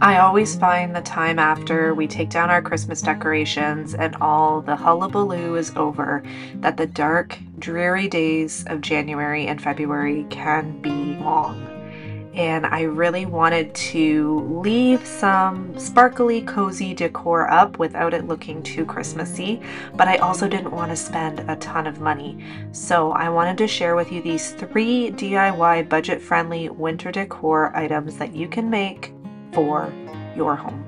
I always find the time after we take down our Christmas decorations and all the hullabaloo is over that the dark, dreary days of January and February can be long. And I really wanted to leave some sparkly, cozy decor up without it looking too Christmassy, but I also didn't want to spend a ton of money. So I wanted to share with you these 3 DIY budget-friendly winter decor items that you can make for your home.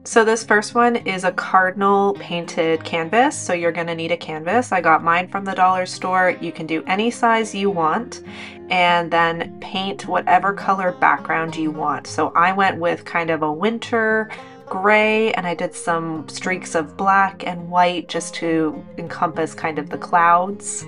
So this first one is a Cardinal painted canvas. So you're going to need a canvas. I got mine from the dollar store. You can do any size you want and then paint whatever color background you want. So I went with kind of a winter gray and I did some streaks of black and white just to encompass kind of the clouds.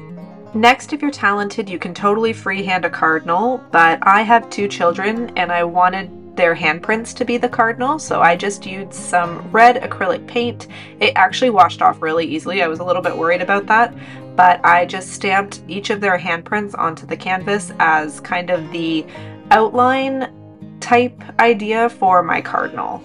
Next, if you're talented, you can totally freehand a cardinal, but I have 2 children and I wanted their handprints to be the cardinal, so I just used some red acrylic paint. It actually washed off really easily. I was a little bit worried about that, but I just stamped each of their handprints onto the canvas as kind of the outline type idea for my cardinal.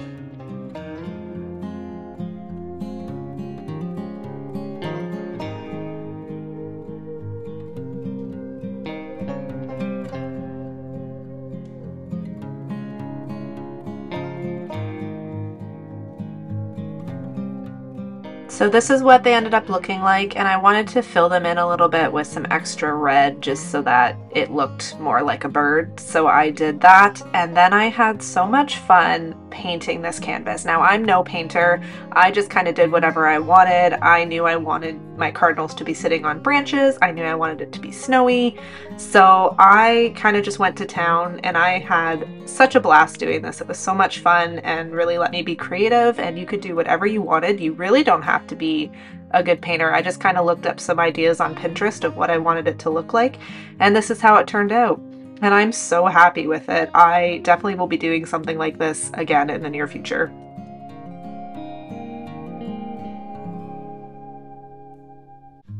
So this is what they ended up looking like, and I wanted to fill them in a little bit with some extra red just so that it looked more like a bird. So I did that, and then I had so much fun painting this canvas. Now I'm no painter. I just kind of did whatever I wanted. I knew I wanted my cardinals to be sitting on branches. I knew I wanted it to be snowy. So I kind of just went to town and I had such a blast doing this. It was so much fun and really let me be creative, and you could do whatever you wanted. You really don't have to be a good painter. I just kind of looked up some ideas on Pinterest of what I wanted it to look like, and this is how it turned out. And I'm so happy with it. I definitely will be doing something like this again in the near future.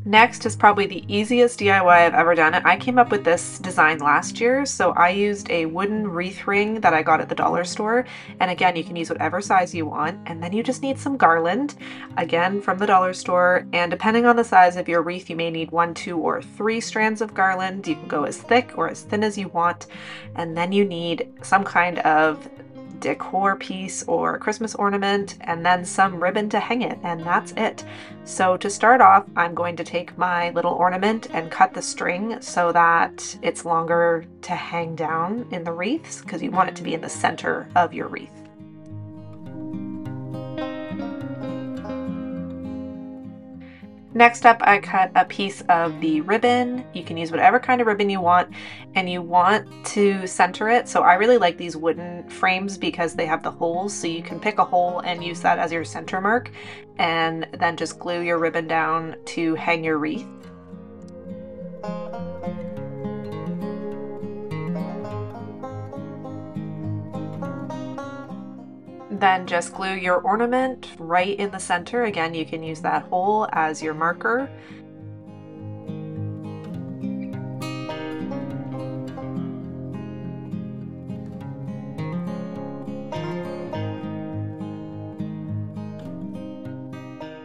Next is probably the easiest DIY I've ever done. I came up with this design last year, so I used a wooden wreath ring that I got at the dollar store. And again, you can use whatever size you want. And then you just need some garland, again from the dollar store. And depending on the size of your wreath, you may need 1, 2, or 3 strands of garland. You can go as thick or as thin as you want. And then you need some kind of decor piece or Christmas ornament, and then some ribbon to hang it, and that's it. So to start off, I'm going to take my little ornament and cut the string so that it's longer to hang down in the wreaths, because you want it to be in the center of your wreath. Next up, I cut a piece of the ribbon. You can use whatever kind of ribbon you want, and you want to center it. So I really like these wooden frames because they have the holes, so you can pick a hole and use that as your center mark, and then just glue your ribbon down to hang your wreath. Then just glue your ornament right in the center. Again, you can use that hole as your marker.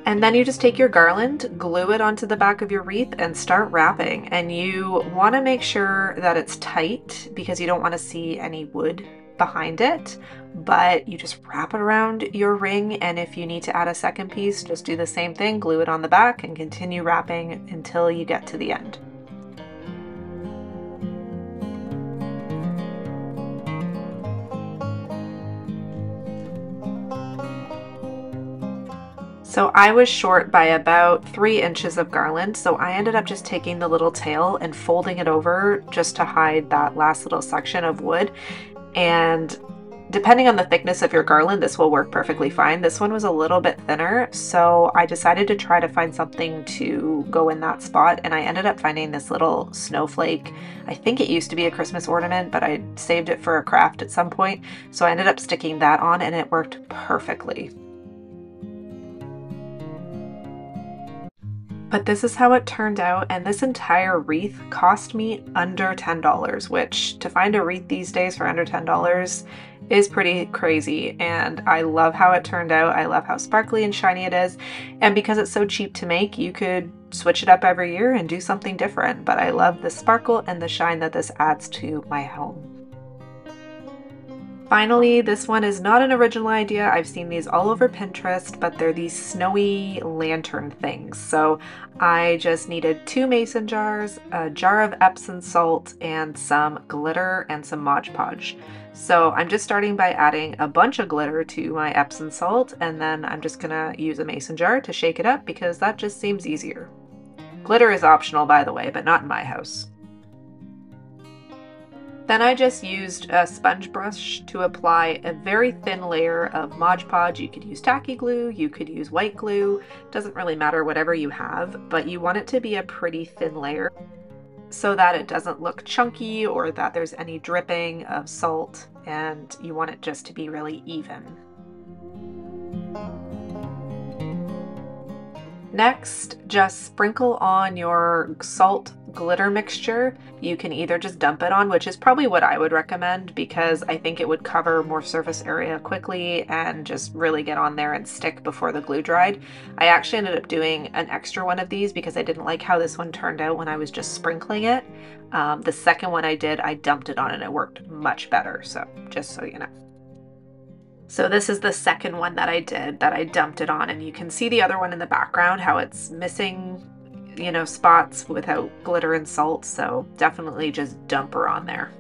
And then you just take your garland, glue it onto the back of your wreath, and start wrapping. And you want to make sure that it's tight because you don't want to see any wood behind it, but you just wrap it around your ring, and if you need to add a second piece, just do the same thing, glue it on the back and continue wrapping until you get to the end. So I was short by about 3 inches of garland, so I ended up just taking the little tail and folding it over just to hide that last little section of wood. And depending on the thickness of your garland, this will work perfectly fine. This one was a little bit thinner, so I decided to try to find something to go in that spot, and I ended up finding this little snowflake. I think it used to be a Christmas ornament, but I saved it for a craft at some point, so I ended up sticking that on, and it worked perfectly. But this is how it turned out, and this entire wreath cost me under $10, which to find a wreath these days for under $10 is pretty crazy, and I love how it turned out. I love how sparkly and shiny it is, and because it's so cheap to make, you could switch it up every year and do something different, but I love the sparkle and the shine that this adds to my home. Finally, this one is not an original idea. I've seen these all over Pinterest, but they're these snowy lantern things. So I just needed 2 mason jars, a jar of Epsom salt, and some glitter and some Mod Podge. So I'm just starting by adding a bunch of glitter to my Epsom salt, and then I'm just gonna use a mason jar to shake it up because that just seems easier. Glitter is optional, by the way, but not in my house. Then I just used a sponge brush to apply a very thin layer of Mod Podge. You could use tacky glue, you could use white glue, doesn't really matter, whatever you have, but you want it to be a pretty thin layer so that it doesn't look chunky or that there's any dripping of salt, and you want it just to be really even. Next, just sprinkle on your salt glitter mixture. You can either just dump it on, which is probably what I would recommend because I think it would cover more surface area quickly and just really get on there and stick before the glue dried. I actually ended up doing an extra one of these because I didn't like how this one turned out when I was just sprinkling it. The second one I did, I dumped it on and it worked much better, so just so you know. So this is the second one that I did, that I dumped it on, and you can see the other one in the background, how it's missing, you know, spots without glitter and salt, so definitely just dump her on there.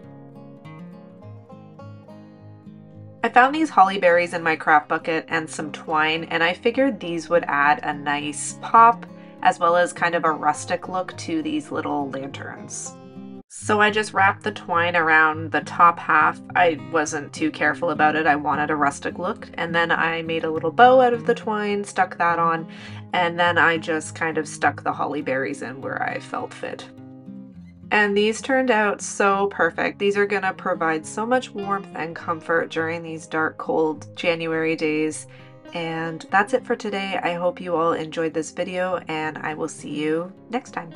I found these holly berries in my craft bucket and some twine, and I figured these would add a nice pop as well as kind of a rustic look to these little lanterns. So I just wrapped the twine around the top half. I wasn't too careful about it. I wanted a rustic look. And then I made a little bow out of the twine, stuck that on, and then I just kind of stuck the holly berries in where I felt fit. And these turned out so perfect. These are gonna provide so much warmth and comfort during these dark, cold January days. And that's it for today. I hope you all enjoyed this video, and I will see you next time.